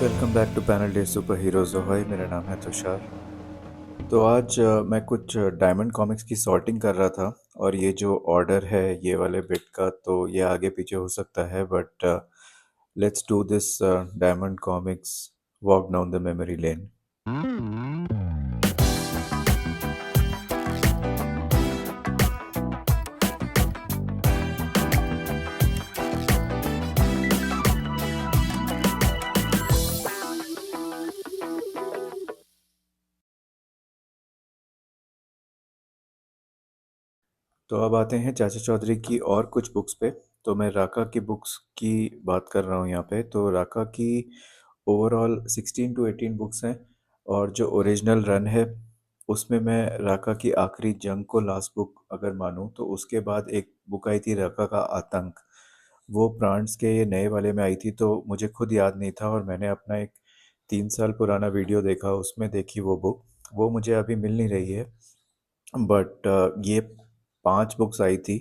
Welcome back to panel day super heroes भाई। मेरा नाम है तुषार। तो आज मैं कुछ डायमंड कॉमिक्स की सॉर्टिंग कर रहा था, और ये जो ऑर्डर है ये वाले बिट का, तो ये आगे पीछे हो सकता है, but let's do this diamond comics walk down the memory lane. तो अब आते हैं चाचा चौधरी की और कुछ बुक्स पे। तो मैं राका की बुक्स की बात कर रहा हूँ यहाँ पे। तो राका की ओवरऑल 16 to 18 बुक्स हैं, और जो ओरिजिनल रन है उसमें मैं राका की आखिरी जंग को लास्ट बुक अगर मानूँ, तो उसके बाद एक बुक आई थी राका का आतंक। वो प्रांड्स के ये नए वाले में आई थी, तो मुझे खुद याद नहीं था, और मैंने अपना एक 3 साल पुराना वीडियो देखा, उसमें देखी वो बुक। वो मुझे अभी मिल नहीं रही है, बट ये 5 बुक्स आई थी।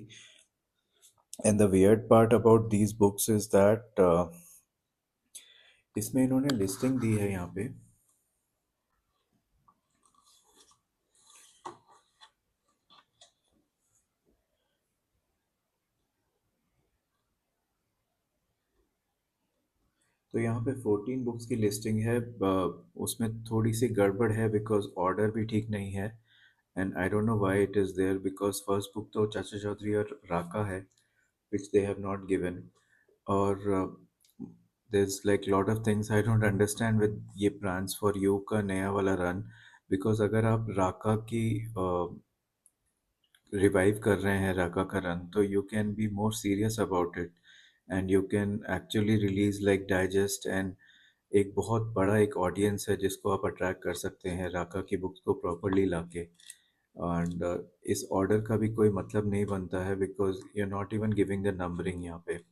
And the weird part about these books is that इसमें इन्होंने लिस्टिंग दी है यहाँ पे। तो यहाँ पे 14 बुक्स की लिस्टिंग है। उसमें थोड़ी सी गड़बड़ है बिकॉज ऑर्डर भी ठीक नहीं है, and I don't know why it is there, because first book तो चाचा चौधरी और राका है, which they have not given. और there's like lot of things I don't understand with ये plans for you का नया वाला रन। बिकॉज अगर आप राका की रिवाइव कर रहे हैं राका का रन, तो you can be more serious about it, and you can actually release like digest, and एक बहुत बड़ा एक ऑडियंस है जिसको आप अट्रैक्ट कर सकते हैं राका की बुक्स को प्रॉपरली लाके। एंड इस ऑर्डर का भी कोई मतलब नहीं बनता है, because you are not even giving the numbering यहाँ पे।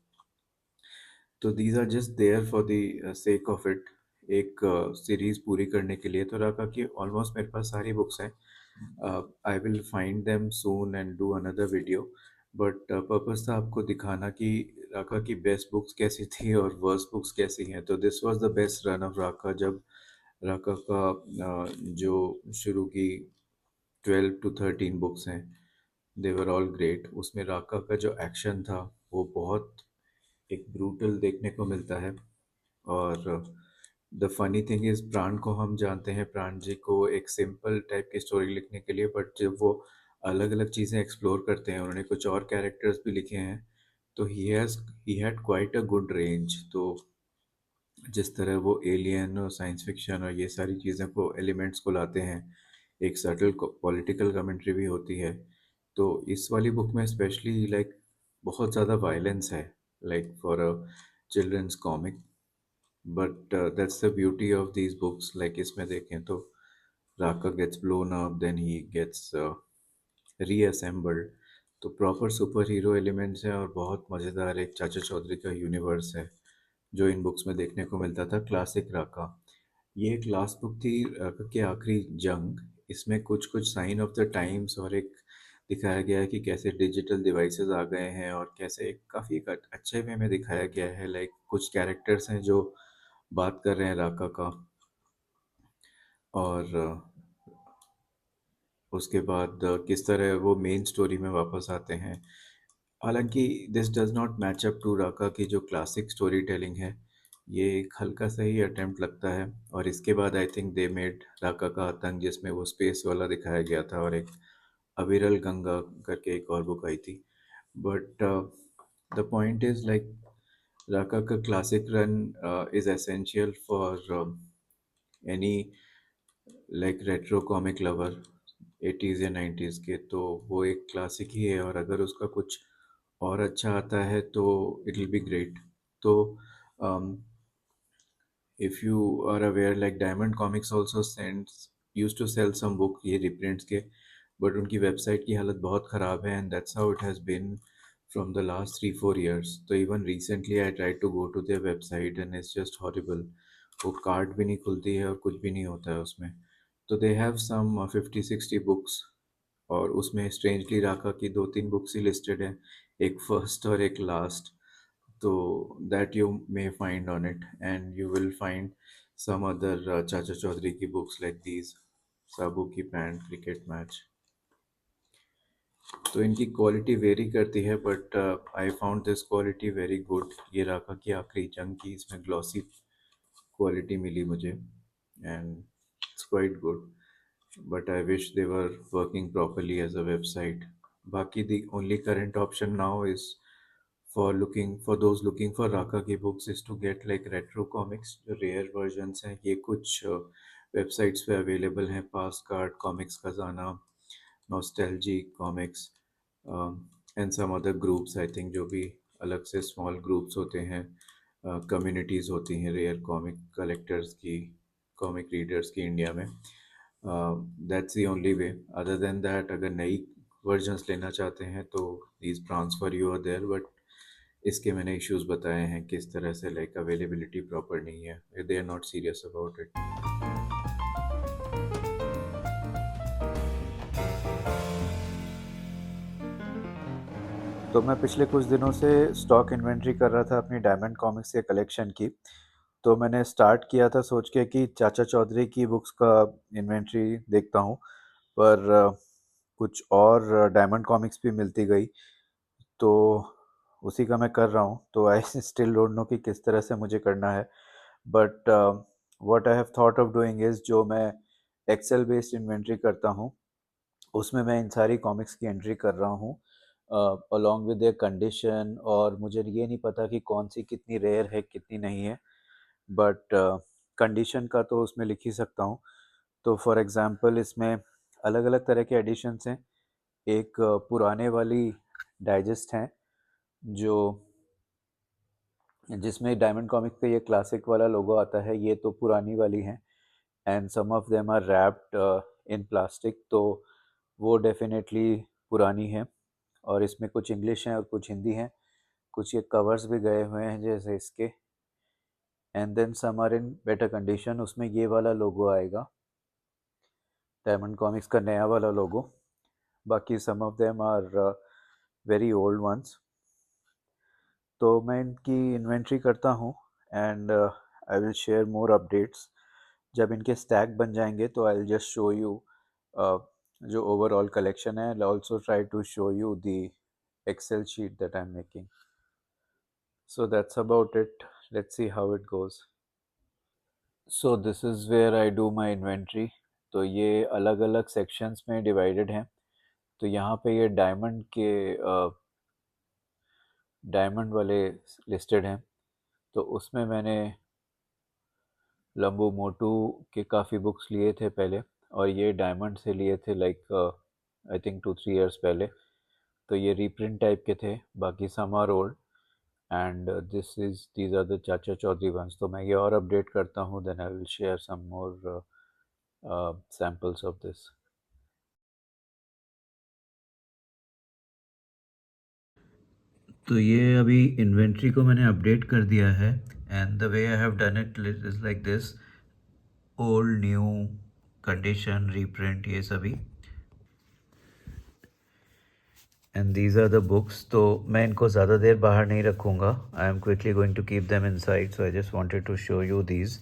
तो these are just there for the sake of it, एक सीरीज पूरी करने के लिए। तो राका की ऑलमोस्ट मेरे पास सारी बुक्स हैं। I will find them soon and do another video, but purpose था आपको दिखाना कि राका की बेस्ट बुक्स कैसी थी और वर्स्ट बुक्स कैसी हैं। तो this was the best run of Raka, जब राका का जो शुरू की 12 to 13 बुक्स हैं, देवर ऑल ग्रेट। उसमें राका का जो एक्शन था वो बहुत एक ब्रूटल देखने को मिलता है। और द फनी थिंग इज, प्राण को हम जानते हैं, प्राण जी को एक सिंपल टाइप की स्टोरी लिखने के लिए, बट जब वो अलग अलग चीज़ें एक्सप्लोर करते हैं, उन्होंने कुछ और कैरेक्टर्स भी लिखे हैं, तो he had quite a good range. तो जिस तरह वो एलियन और साइंस फिक्शन और ये सारी चीज़ें को एलिमेंट्स को लाते हैं, एक सटल पॉलिटिकल कमेंट्री भी होती है। तो इस वाली बुक में स्पेशली लाइक बहुत ज़्यादा वायलेंस है, like for a children's comic. But that's the beauty of these books. Like इसमें देखें तो Raka gets blown up, then he gets reassembled. तो प्रॉपर सुपर हीरो एलिमेंट्स हैं, और बहुत मज़ेदार एक चाचा चौधरी का यूनिवर्स है जो इन बुक्स में देखने को मिलता था। क्लासिक राका, ये एक लास्ट बुक थी राका की आखिरी जंग। इसमें कुछ कुछ साइन ऑफ द टाइम्स, और एक दिखाया गया है कि कैसे डिजिटल डिवाइसेस आ गए हैं, और कैसे काफ़ी अच्छे वे में दिखाया गया है। लाइक कुछ कैरेक्टर्स हैं जो बात कर रहे हैं राका का, और उसके बाद किस तरह वो मेन स्टोरी में वापस आते हैं। हालांकि this does not match up to Raka की जो क्लासिक स्टोरी टेलिंग है। ये एक हल्का सा ही अटेम्प्ट लगता है। और इसके बाद आई थिंक दे मेड राका का आतंक, जिसमें वो स्पेस वाला दिखाया गया था, और एक अविरल गंगा करके एक और बुक आई थी। But the point is like Raka का classic run is essential for any like retro comic lover 80s या 90s के। तो वो एक क्लासिक ही है, और अगर उसका कुछ और अच्छा आता है तो इट विल बी ग्रेट। तो if you are aware, like Diamond Comics also sends use to sell some book ये रिप्रिंट्स के, बट उनकी वेबसाइट की हालत बहुत ख़राब है, and that's how it has been from the last 3 4 years। तो even recently I try to go to their website, and it's just horrible. वो कार्ड भी नहीं खुलती है, और कुछ भी नहीं होता है उसमें। तो दे हैव सम 50 60 बुक्स, और उसमें स्ट्रेंजली राका की 2 3 बुक्स ही लिस्टेड हैं, एक फर्स्ट और एक last. So that you may find on it, and you will find some other Chacha Chaudhary ki books like these, Sabu ki Pant, Cricket Match. तो इनकी quality very करती है, but I found this quality very good. ये राका की आखिरी जंग की इसमें ग्लॉसी क्वालिटी मिली मुझे, and it's quite good, but I wish they were working properly as a website. बाकी the only current option now is for those looking for Raka की books is to get like retro comics, जो rare versions हैं। ये कुछ websites पे available हैं, पास card, comics खजाना, nostalgia comics, and some other groups I think, जो भी अलग से स्मॉल ग्रुप्स होते हैं, कम्युनिटीज़ होती हैं रेयर कॉमिक कलेक्टर्स की, कॉमिक रीडर्स की इंडिया में। That's the only way. Other than that, अगर नई वर्जन्स लेना चाहते हैं तो these transfer you are there, but इसके मैंने इश्यूज बताए हैं किस तरह से, लाइक अवेलेबिलिटी प्रॉपर नहीं है, they are not serious about it. तो मैं पिछले कुछ दिनों से स्टॉक इन्वेंट्री कर रहा था अपनी डायमंड कॉमिक्स के कलेक्शन की। तो मैंने स्टार्ट किया था सोच के कि चाचा चौधरी की बुक्स का इन्वेंट्री देखता हूँ, पर कुछ और डायमंड कॉमिक्स भी मिलती गई, तो उसी का मैं कर रहा हूँ। तो आई स्टिल डोंट नो कि किस तरह से मुझे करना है, but what I have thought of doing is, जो मैं एक्सेल बेस्ड इन्वेंट्री करता हूँ उसमें मैं इन सारी कॉमिक्स की एंट्री कर रहा हूँ अलॉन्ग विद देयर कंडीशन। और मुझे ये नहीं पता कि कौन सी कितनी रेयर है कितनी नहीं है, बट कंडीशन का तो उसमें लिख ही सकता हूँ। तो फॉर एग्ज़ाम्पल इसमें अलग अलग तरह के एडिशंस हैं। एक पुराने वाली डाइजेस्ट हैं जो जिसमें डायमंड कॉमिक्स पे ये क्लासिक वाला लोगो आता है, ये तो पुरानी वाली हैं, and some of them are wrapped in plastic, तो वो डेफिनेटली पुरानी है। और इसमें कुछ इंग्लिश हैं और कुछ हिंदी हैं, कुछ ये कवर्स भी गए हुए हैं जैसे इसके, and then some are in better condition. उसमें ये वाला लोगो आएगा, डायमंड कॉमिक्स का नया वाला लोगो। बाकी some of them are very old ones. तो मैं इनकी इन्वेंट्री करता हूँ, and I will share more updates. जब इनके स्टैक बन जाएंगे तो I will just show you जो ओवरऑल कलेक्शन है। I also try to show you the excel sheet that I am making. So that's about it. Let's see how it goes. So this is where I do my inventory. तो ये अलग अलग sections में divided हैं। तो यहाँ पे ये डायमंड वाले लिस्टेड हैं। तो उसमें मैंने लंबू मोटू के काफ़ी बुक्स लिए थे पहले, और ये डायमंड से लिए थे लाइक आई थिंक 2-3 इयर्स पहले। तो ये रीप्रिंट टाइप के थे, बाकी some are old, and these are the चाचा चौधरी ones। तो मैं ये और अपडेट करता हूँ, then I will share some more samples of this. तो ये अभी इन्वेंट्री को मैंने अपडेट कर दिया है, and the way I have done it is like this: old, new, condition, reprint, ये सभी, and these are the books. तो मैं इनको ज़्यादा देर बाहर नहीं रखूँगा, I am quickly going to keep them inside, so I just wanted to show you these.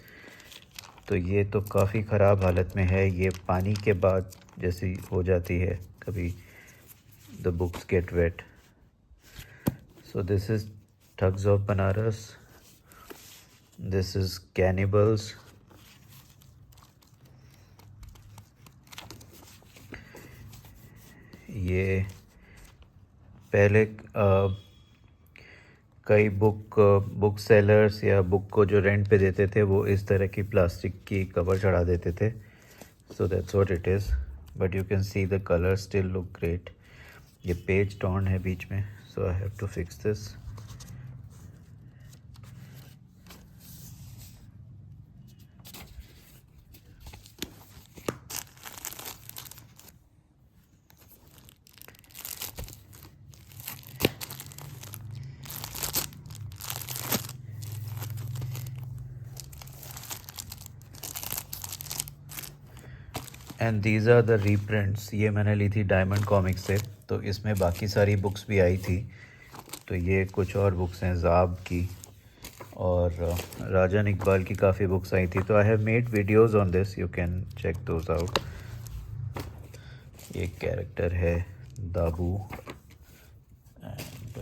तो ये तो काफ़ी ख़राब हालत में है, ये पानी के बाद जैसी हो जाती है कभी, the books get wet. So this is thugs of Banaras, this is cannibals, ये पहले कई बुक सेलर्स या बुक को जो रेंट पे देते थे वो इस तरह की प्लास्टिक की कवर चढ़ा देते थे। So that's what it is, but you can see the colour still look great. ये पेज टॉर्न है बीच में, so I have to fix this. And these are the reprints. ये मैंने ली थी डायमंड कॉमिक्स से, तो इसमें बाकी सारी बुक्स भी आई थी, तो ये कुछ और बुक्स हैं ज़ाब की, और राजन इकबाल की काफ़ी बुक्स आई थी, तो I have made videos on this, you can check those out. एक कैरेक्टर है Dabu, and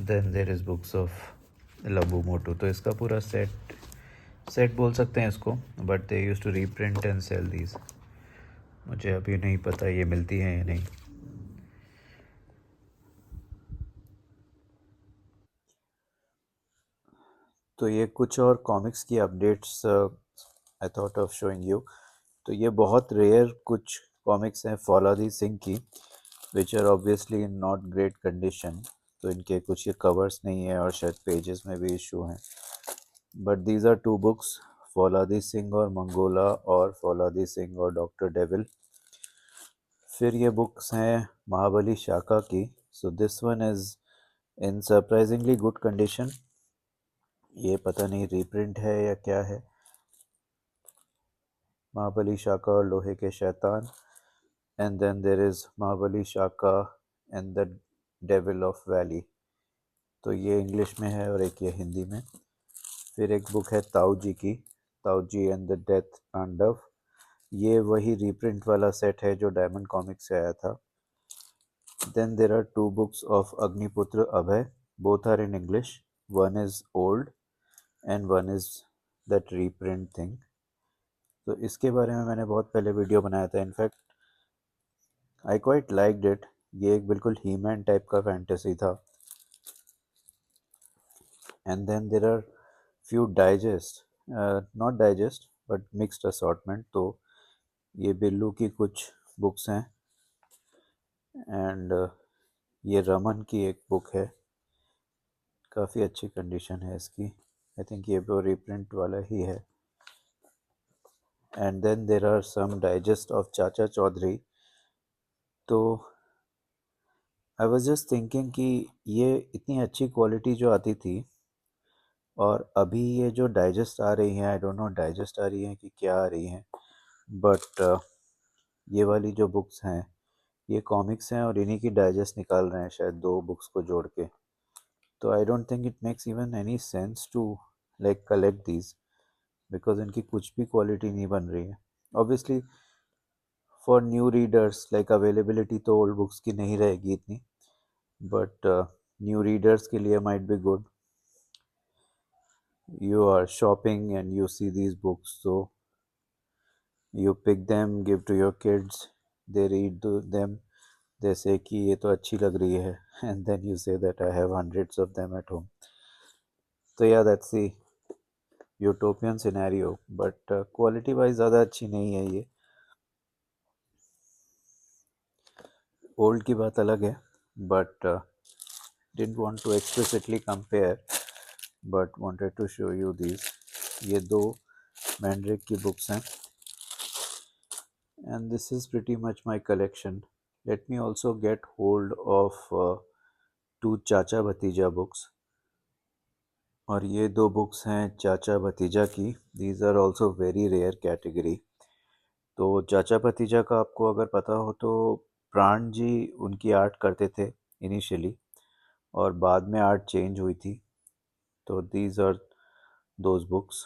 then there is books of Lambu Motu. तो इसका पूरा सेट सेट बोल सकते हैं इसको, but they use to reprint and sell these. मुझे अभी नहीं पता ये मिलती हैं या नहीं। तो ये कुछ और कॉमिक्स की updates I thought of showing you. तो ये बहुत रेयर कुछ कॉमिक्स हैं फौलादी सिंह की, which are obviously in not great condition. तो इनके कुछ ये कवर्स नहीं है और शायद पेजेस में भी इशू हैं, but these are two books, Fauladi Singh और मंगोला, और फौलादी सिंह और डॉक्टर डेविल। फिर ये बुक्स हैं महाबली शाका की। So this one is in surprisingly good condition. ये पता नहीं रीप्रिंट है या क्या है। महाबली शाका और लोहे के शैतान, and then there is Mahabali Shaka and the devil of valley. तो ये इंग्लिश में है और एक ये हिंदी में। फिर एक बुक है ताऊ जी की, ताऊ जी एंड द डेथ तांडव। ये वही रीप्रिंट वाला सेट है जो डायमंड कॉमिक्स से आया था। Then there are two books of Agniputra Abhay. Both are in English. One is old and one is that reprint thing. तो इसके बारे में मैंने बहुत पहले वीडियो बनाया था। In fact I quite liked it. ये एक बिल्कुल ही मैन टाइप का फैंटेसी था। And then there are few digest, not digest but mixed assortment. तो ये बिल्लू की कुछ बुक्स हैं, एंड ये रमन की एक बुक है, काफ़ी अच्छी कंडीशन है इसकी। आई थिंक ये भी रीप्रिंट वाला ही है। And then there are some digest of Chacha Chaudhary. तो आई वाज जस्ट थिंकिंग कि ये इतनी अच्छी क्वालिटी जो आती थी, और अभी ये जो डाइजेस्ट आ रही हैं, आई डोंट नो डाइजेस्ट आ रही हैं कि क्या आ रही हैं, बट ये वाली जो बुक्स हैं ये कॉमिक्स हैं और इन्हीं की डाइजेस्ट निकाल रहे हैं शायद दो बुक्स को जोड़ के। तो I don't think it makes even any sense to like collect these, because इनकी कुछ भी क्वालिटी नहीं बन रही है। Obviously for new readers like availability तो ओल्ड बुक्स की नहीं रहेगी इतनी, बट न्यू रीडर्स के लिए might be good. You are shopping and you see these books, so you pick them, give to your kids, they read them, they say कि ये तो अच्छी लग रही है, and then you say that I have hundreds of them at home. तो yeah, that's the utopian scenario, but quality wise ज़्यादा अच्छी नहीं है ये। Old की बात अलग है, but didn't want to explicitly compare, but wanted to show you these. ये दो मैंड्रिक की बुक्स हैं, and this is pretty much my collection. Let me also get hold of two चाचा भतीजा books, और ये दो बुक्स हैं चाचा भतीजा की। These are also very rare category. तो चाचा भतीजा का आपको अगर पता हो तो प्राण जी उनकी आर्ट करते थे इनिशियली, और बाद में आर्ट चेंज हुई थी। तो these are those books.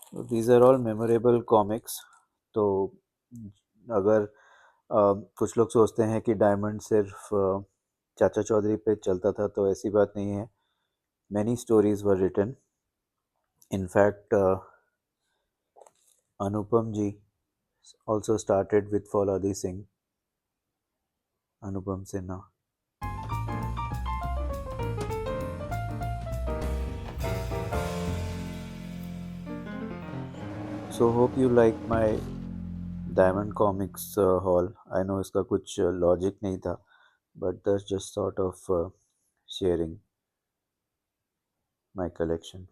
So these are all memorable comics. तो अगर कुछ लोग सोचते हैं कि डायमंड सिर्फ चाचा चौधरी पे चलता था, तो ऐसी बात नहीं है। Many stories were written. In fact Anupam ji also started with Fauladi Singh, Anupam Sinha. So hope you like my Diamond comics haul. I know इसका कुछ लॉजिक नहीं था, but that's just sort of sharing my collection.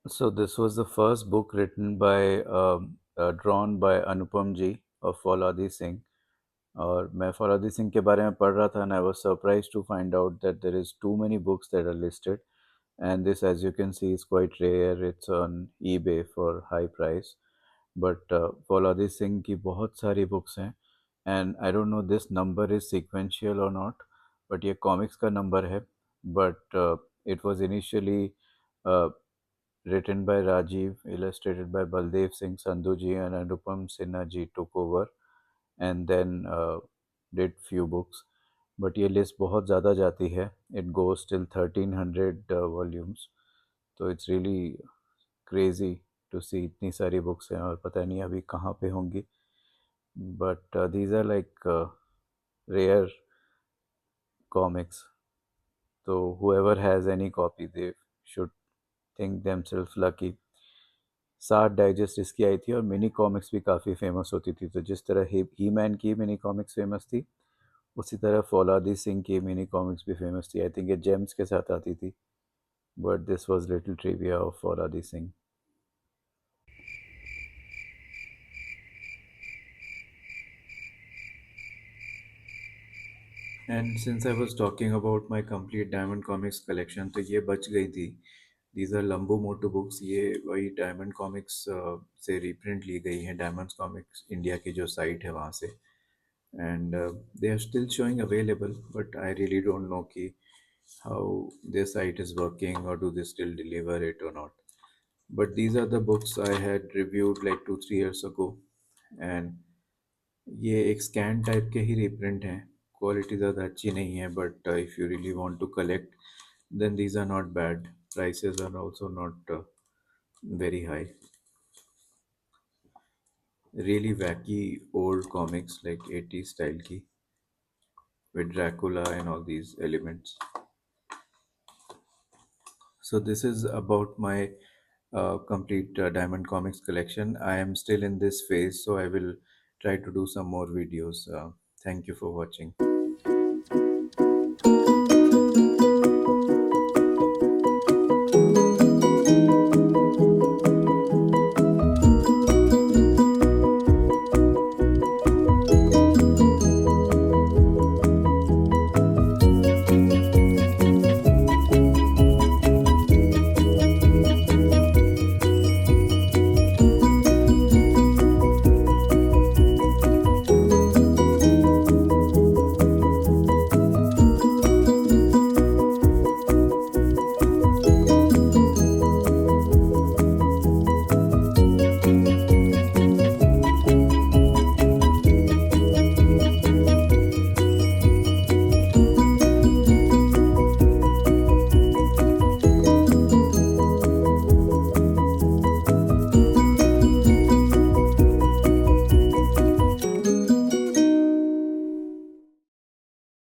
So this was the first book written by drawn by Anupam ji of Fauladhi Singh. और मैं फौलादी सिंह के बारे में पढ़ रहा था, and I was surprised to find out that there is too many books that are listed. and this, as you can see, is quite rare. It's on eBay for high price. But फौलादी Singh की बहुत सारी books हैं, and I don't no this number is sequential और not, but ये comics का number है. But it was initially written by Rajiv, illustrated by Baldev Singh Sandhu ji, and Anupam Sinha ji took over and then did few books. But ये list बहुत ज़्यादा जाती है. It goes till 1300 volumes. तो it's really crazy to see इतनी सारी books हैं, और पता नहीं अभी कहाँ पे होंगी. But these are like rare comics. So whoever has any copy, they should think themselves lucky. 60 digest इसकी आई थी, और मिनी कॉमिक्स भी काफ़ी फेमस होती थी. तो जिस तरह ही मैन की मिनी कॉमिक्स फेमस थी, उसी तरह फौलादी सिंह की मिनी कॉमिक्स भी फेमस थी. आई थिंक ये जेम्स के साथ आती थी, but this was little trivia of Fauladi Singh. And since I was talking about my complete Diamond comics collection, तो ये बच गई थी. These are Lambu Motu books. ये वही डायमंड कॉमिक्स से रीप्रिंट ली गई हैं, डायमंड कॉमिक्स इंडिया की जो साइट है वहाँ से. And they are still showing available, but I really don't know ki how their site is working, or do they still deliver it or not. But these are the books I had reviewed like 2 3 years ago, and ये एक scan type के ही reprint हैं. Quality ज़्यादा अच्छी नहीं है, but if you really want to collect, then these are not bad. Prices are also not very high. Really wacky old comics like 80s style ki, with Dracula and all these elements. So this is about my complete Diamond Comics collection. I am still in this phase, so I will try to do some more videos. Thank you for watching.